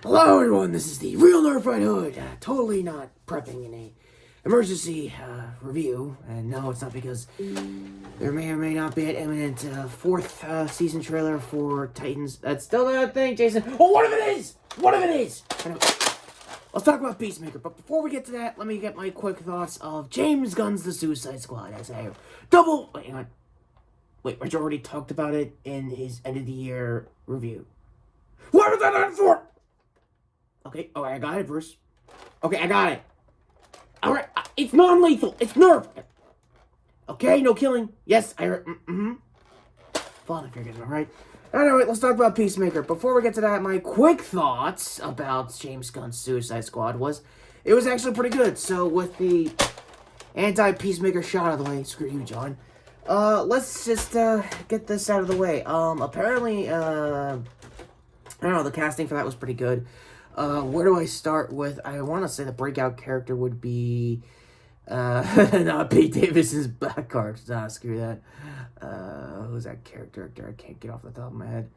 Hello everyone, this is the Real Nerf Red Hood. Totally not prepping in a emergency review. And no, it's not because there may or may not be an imminent fourth season trailer for Titans. That's still not a thing, Jason. Oh, what if it is? What if it is? Anyway, let's talk about Peacemaker. But before we get to that, let me get my quick thoughts of James Gunn's The Suicide Squad as a double... Wait, hang on. Wait, Richard already talked about it in his end of the year review. What was that on for? Okay, alright, I got it, Bruce. Okay, I got it. Alright, it's non-lethal. It's Nerf. Okay, no killing. Yes, I heard. Father figures, alright? Anyway, let's talk about Peacemaker. Before we get to that, my quick thoughts about James Gunn's Suicide Squad was, it was actually pretty good. So, with the anti-Peacemaker shot out of the way, screw you, John. Let's just, get this out of the way. Apparently, I don't know, the casting for that was pretty good. Where do I start with? I want to say the breakout character would be, not Pete Davidson's back cards. Nah, screw that. Who's that character actor? I can't get off the top of my head.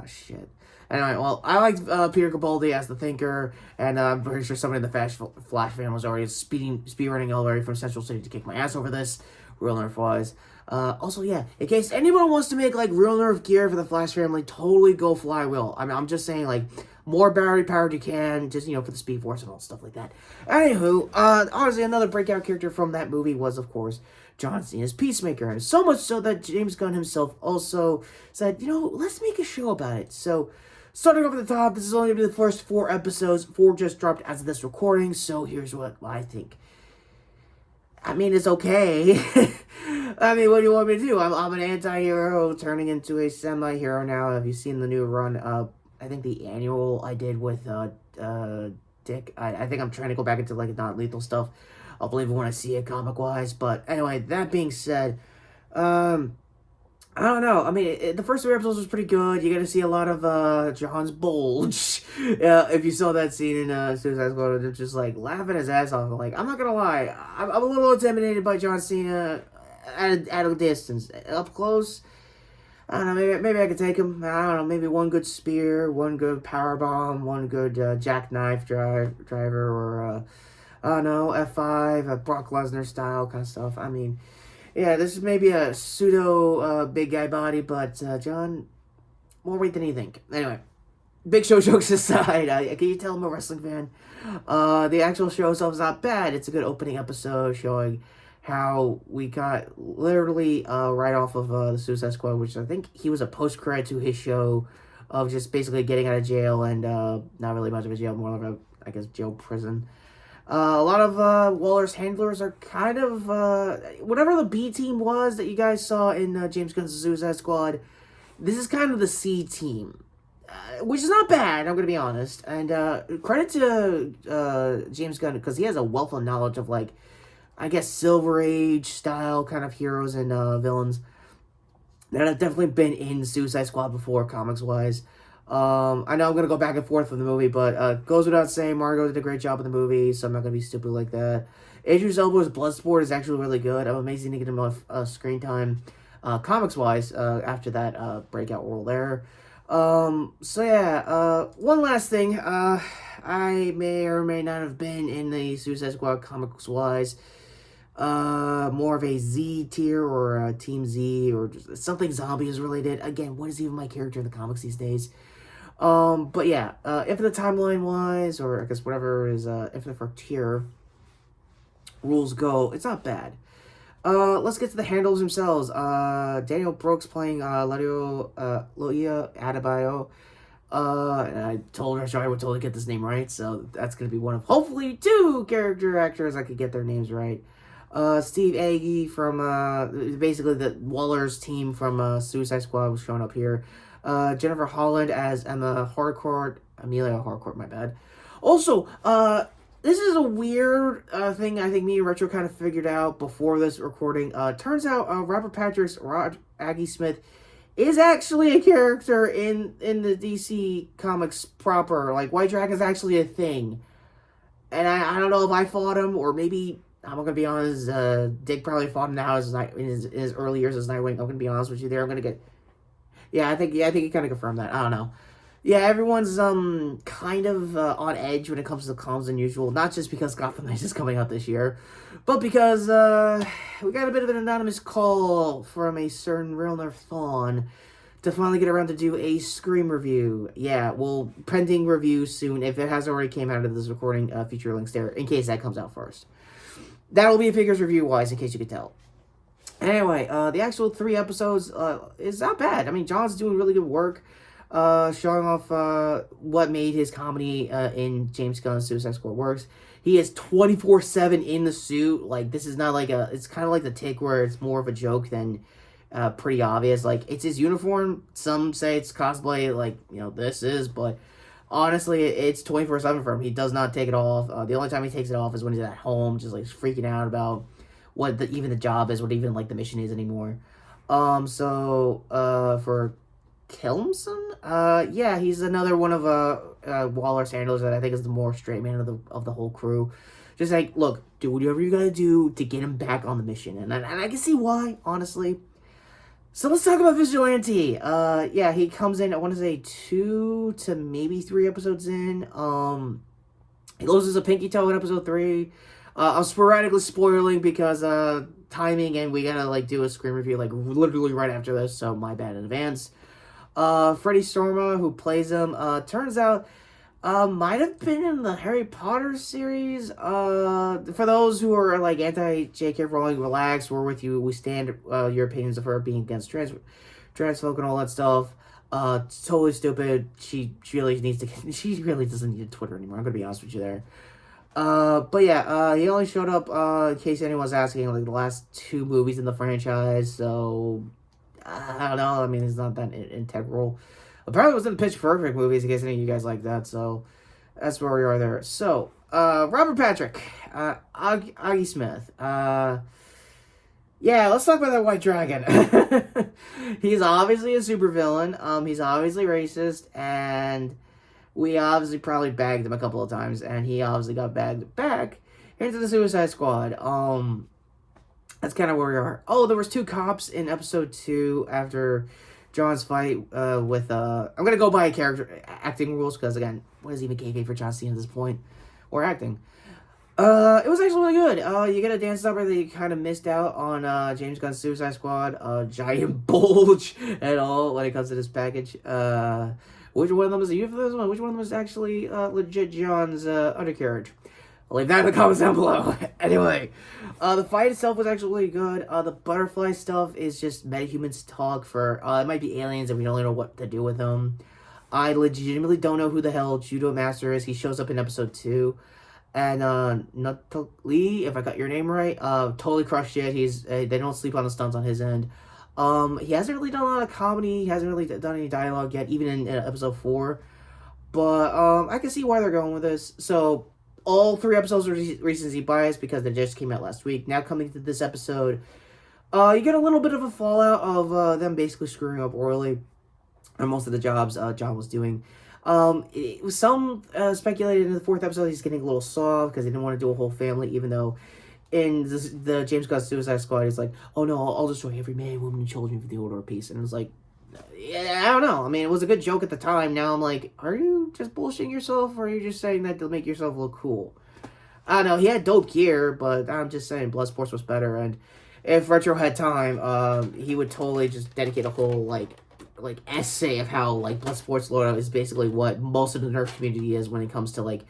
Shit. Anyway, well, I liked Peter Capaldi as the Thinker, and I'm pretty sure somebody in the Flash fan was already speed running all the way from Central City to kick my ass over this, real Nerf-wise. Also, yeah, in case anyone wants to make, like, real Nerf gear for the Flash family, totally go Flywheel. I mean, I'm just saying, like, more battery powered you can, just, you know, for the Speed Force and all stuff like that. Anywho, honestly, another breakout character from that movie was, of course, John Cena's Peacemaker. And so much so that James Gunn himself also said, you know, let's make a show about it. So, starting off at the top, this is only going to be the first 4 episodes. 4 just dropped as of this recording, so here's what I think. I mean, it's okay. I mean, what do you want me to do? I'm an anti-hero turning into a semi-hero now. Have you seen the new run? I think the annual I did with Dick. I think I'm trying to go back into, like, non-lethal stuff. I'll believe it when I see it comic-wise. But anyway, that being said, I don't know. I mean, the first 3 episodes was pretty good. You get to see a lot of John's bulge. If you saw that scene in Suicide Squad, they're just like laughing his ass off. Like, I'm not gonna lie, I'm a little intimidated by John Cena at a distance. Up close, I don't know. Maybe I could take him. I don't know. Maybe one good spear, one good power bomb, one good jackknife driver, or I don't know, F5, a Brock Lesnar style kind of stuff. I mean. Yeah, this is maybe a pseudo big guy body, but John, more weight than you think. Anyway, big show jokes aside, can you tell I'm a wrestling fan? The actual show itself is not bad. It's a good opening episode showing how we got literally right off of the Suicide Squad, which I think he was a post-credit to his show of just basically getting out of jail and not really much of a jail, more of a, I guess, jail prison. A lot of Waller's handlers are kind of, whatever the B team was that you guys saw in James Gunn's Suicide Squad, this is kind of the C team, which is not bad, I'm going to be honest. And credit to James Gunn, because he has a wealth of knowledge of, like, I guess, Silver Age style kind of heroes and villains that have definitely been in Suicide Squad before, comics-wise. I know I'm going to go back and forth with the movie, but goes without saying, Margot did a great job in the movie, so I'm not going to be stupid like that. Idris Elba's Bloodsport is actually really good. I'm amazing to get him off screen time, comics-wise, after that breakout role there. So yeah, one last thing. I may or may not have been in the Suicide Squad comics-wise. More of a Z tier or a Team Z or just something zombies related. Again, what is even my character in the comics these days? But yeah, Infinite Timeline wise, or I guess whatever is, Infinite Frontier rules go, it's not bad. Let's get to the handles themselves. Daniel Brooks playing, Loia Adebayo. And I told her I would totally get this name right, so that's gonna be one of hopefully 2 character actors I could get their names right. Steve Agee from, basically the Waller's team from, Suicide Squad was showing up here. Jennifer Holland as Amelia Harcourt, my bad. Also, this is a weird, thing I think me and Retro kind of figured out before this recording. Turns out, Robert Patrick's Aggie Smith is actually a character in the DC Comics proper. Like, White Dragon's actually a thing. And I don't know if I fought him, or maybe, I'm not gonna be honest, Dick probably fought him now in his early years as Nightwing. I'm gonna be honest with you there. I think he kind of confirmed that. I don't know. Yeah, everyone's kind of on edge when it comes to comms than usual. Not just because Gotham Knights is coming out this year, but because we got a bit of an anonymous call from a certain real Nerf Thawne to finally get around to do a Scream review. Yeah, well, pending review soon. If it has already came out of this recording, future links there in case that comes out first. That'll be a figures review wise, in case you could tell. Anyway, the actual 3 episodes is not bad. I mean, John's doing really good work, showing off what made his comedy in James Gunn's Suicide Squad works. He is 24/7 in the suit. Like, this is not like a... It's kind of like the Tick, where it's more of a joke than pretty obvious. Like, it's his uniform. Some say it's cosplay, like, you know, this is, but honestly, it's 24/7 for him. He does not take it off. The only time he takes it off is when he's at home, just, like, freaking out about what even the job is, what even, like, the mission is anymore. For Kilmson, yeah, he's another one of Waller's handlers that I think is the more straight man of the whole crew. Just like, look, do whatever you gotta do to get him back on the mission, and I can see why, honestly. So let's talk about Vigilante. Yeah, he comes in, I want to say 2 to maybe 3 episodes in. He loses a pinky toe in episode 3. I'm sporadically spoiling because timing, and we gotta like do a Scream review like literally right after this, so my bad in advance. Freddie Storma, who plays him, turns out might have been in the Harry Potter series. For those who are like anti-J.K. Rowling, relax, we're with you. We stand your opinions of her being against trans folk and all that stuff. Totally stupid. She really needs to. She really doesn't need a Twitter anymore. I'm gonna be honest with you there. But yeah, he only showed up, in case anyone's asking, like, the last 2 movies in the franchise, so, I don't know, I mean, it's not that integral. Apparently it was in the Pitch Perfect movies, in case any of you guys like that, so, that's where we are there. So, Robert Patrick, Augie Smith, yeah, let's talk about that White Dragon. He's obviously a supervillain, he's obviously racist, and we obviously probably bagged him a couple of times, and he obviously got bagged back into the Suicide Squad. That's kind of where we are. Oh, there was 2 cops in episode 2 after John's fight with... I'm going to go by character acting rules, because, again, what is even kayfabe for John Cena at this point? Or acting. It was actually really good. You get a dance number that you kind of missed out on James Gunn's Suicide Squad. Giant bulge and all when it comes to this package. Which one of them is a euphemism? Which one of them is actually legit John's undercarriage? I'll leave that in the comments down below. Anyway, the fight itself was actually really good. The butterfly stuff is just metahumans talk for... it might be aliens and we don't really know what to do with them. I legitimately don't know who the hell Judo Master is. He shows up in episode 2. And Natali, if I got your name right, totally crushed it. They don't sleep on the stunts on his end. He hasn't really done a lot of comedy. He hasn't really done any dialogue yet, even in episode 4. But, I can see why they're going with this. So, all 3 episodes are recency biased because they just came out last week. Now, coming to this episode, you get a little bit of a fallout of them basically screwing up royally on most of the jobs John was doing. Some speculated in the 4th episode he's getting a little soft because he didn't want to do a whole family, even though in the James Gunn Suicide Squad, he's like, oh no, I'll destroy every man, woman, and children for the order of peace. And it was like, yeah, I don't know. I mean, it was a good joke at the time. Now I'm like, are you just bullshitting yourself, or are you just saying that to make yourself look cool? I don't know. He had dope gear, but I'm just saying Bloodsports was better. And if Retro had time, he would totally just dedicate a whole, like essay of how, like, Bloodsports lore is basically what most of the Nerf community is when it comes to, like,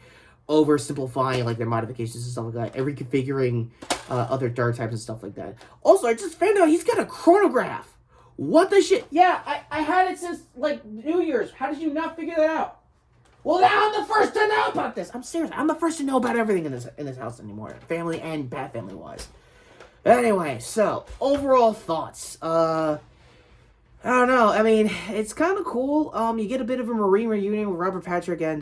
oversimplifying, like, their modifications and stuff like that, and reconfiguring other dart types and stuff like that. Also, I just found out he's got a chronograph. What the shit? Yeah, I had it since, like, New Year's. How did you not figure that out? Well, now I'm the first to know about this. I'm serious. I'm the first to know about everything in this house anymore, family and bad family wise. Anyway, so overall thoughts. I don't know. I mean, it's kind of cool. You get a bit of a Marine reunion with Robert Patrick and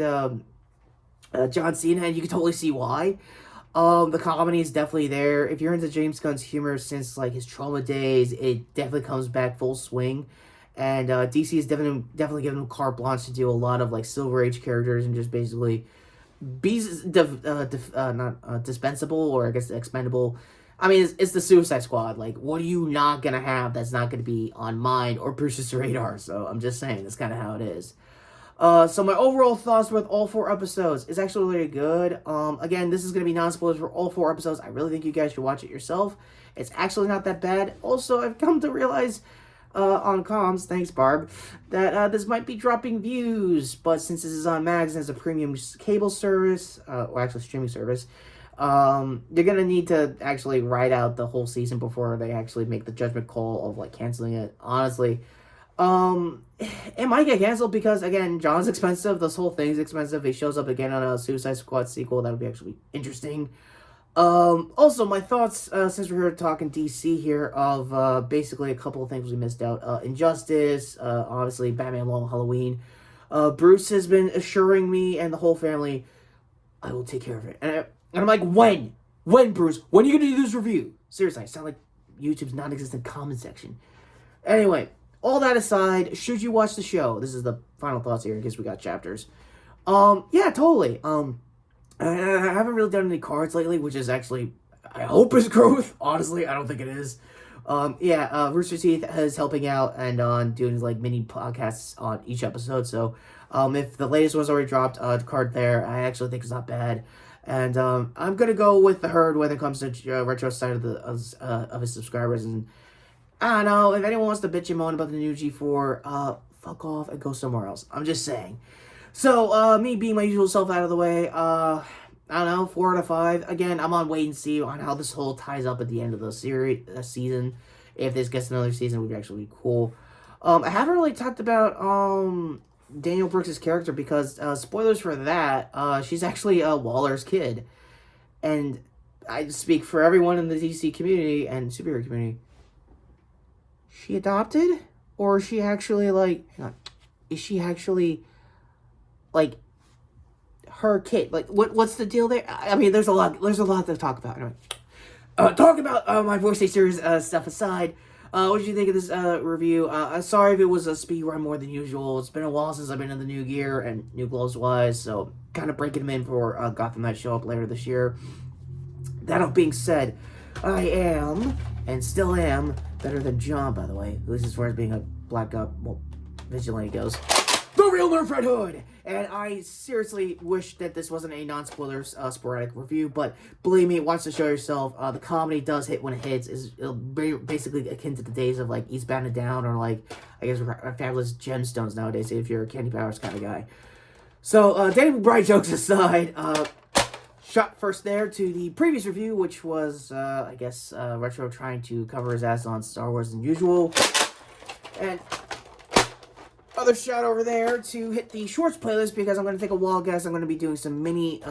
John Cena, and you can totally see why. The comedy is definitely there. If you're into James Gunn's humor since, like, his Trauma days, it definitely comes back full swing. And DC is definitely giving him carte blanche to do a lot of, like, Silver Age characters and just basically be not dispensable, or I guess expendable. I mean, it's the Suicide Squad. Like, what are you not gonna have that's not gonna be on mine or Bruce's radar? So I'm just saying, that's kind of how it is. So my overall thoughts with all 4 episodes is actually really good. Again, this is going to be non-spoilers for all 4 episodes. I really think you guys should watch it yourself. It's actually not that bad. Also, I've come to realize on comms, thanks Barb, that this might be dropping views, but since this is on Max as a premium cable service, or actually streaming service, you're gonna need to actually ride out the whole season before they actually make the judgment call of like canceling it. Honestly, it might get canceled because again, John's expensive. This whole thing's expensive. He shows up again on a Suicide Squad sequel. That would be actually interesting. Also, my thoughts, since we're here talking DC here, of, basically a couple of things we missed out. Injustice, obviously, Batman Long Halloween. Bruce has been assuring me and the whole family, I will take care of it. And I'm like, when? When, Bruce? When are you gonna do this review? Seriously, I sound like YouTube's non-existent comment section. Anyway, all that aside, should you watch the show? This is the final thoughts here in case we got chapters. Yeah, totally. I haven't really done any cards lately, which is actually, I hope is growth. Honestly, I don't think it is. Rooster Teeth is helping out and on doing like mini podcasts on each episode. So, if the latest one's already dropped, card there, I actually think it's not bad. And I'm gonna go with the herd when it comes to retro side of his subscribers. And I don't know if anyone wants to bitch and moan about the new G4, fuck off and go somewhere else. I'm just saying. So, me being my usual self out of the way, I don't know, 4 out of 5. Again, I'm on wait and see on how this whole ties up at the end of the season. If this gets another season, would actually be cool. I haven't really talked about, Daniel Brooks' character because, spoilers for that, she's actually, Waller's kid. And I speak for everyone in the DC community and superhero community. She adopted? Or is she actually, like, hang on, is she actually like her kid? Like what's the deal there? I mean, there's a lot to talk about. Anyway, talk about my voice actors stuff aside. What did you think of this review? Sorry if it was a speed run more than usual. It's been a while since I've been in the new gear and new gloves wise, so kind of breaking them in for Gotham Knight show up later this year. That all being said, I am and still am better than John, by the way, at least as far as being a black vigilante goes. The real Nerf Red Hood! And I seriously wish that this wasn't a non-spoilers sporadic review, but believe me, watch the show yourself. The comedy does hit when it hits. Is basically akin to the days of like Eastbound and Down or like, I guess, Fabulous Gemstones nowadays if you're a Candy Powers kind of guy. So, Danny McBride jokes aside, shot first there to the previous review, which was, I guess, Retro trying to cover his ass on Star Wars than usual. And other shout over there to hit the shorts playlist because I'm going to take a while, guys. I'm going to be doing some mini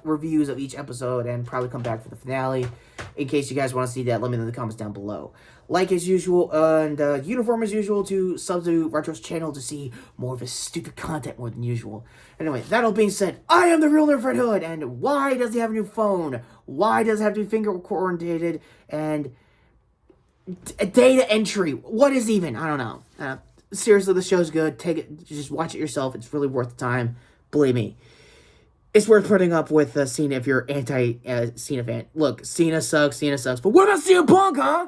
reviews of each episode and probably come back for the finale. In case you guys want to see that, let me know in the comments down below. Like as usual, and uniform as usual to sub to Retro's channel to see more of his stupid content more than usual. Anyway, that all being said, I am the real Nerf Red Hood, and why does he have a new phone? Why does it have to be finger coordinated? And data entry. What is even? I don't know. Seriously, the show's good. Take it, just watch it yourself. It's really worth the time. Believe me. It's worth putting up with Cena if you're anti-Cena fan. Look, Cena sucks, but what about CM Punk, huh?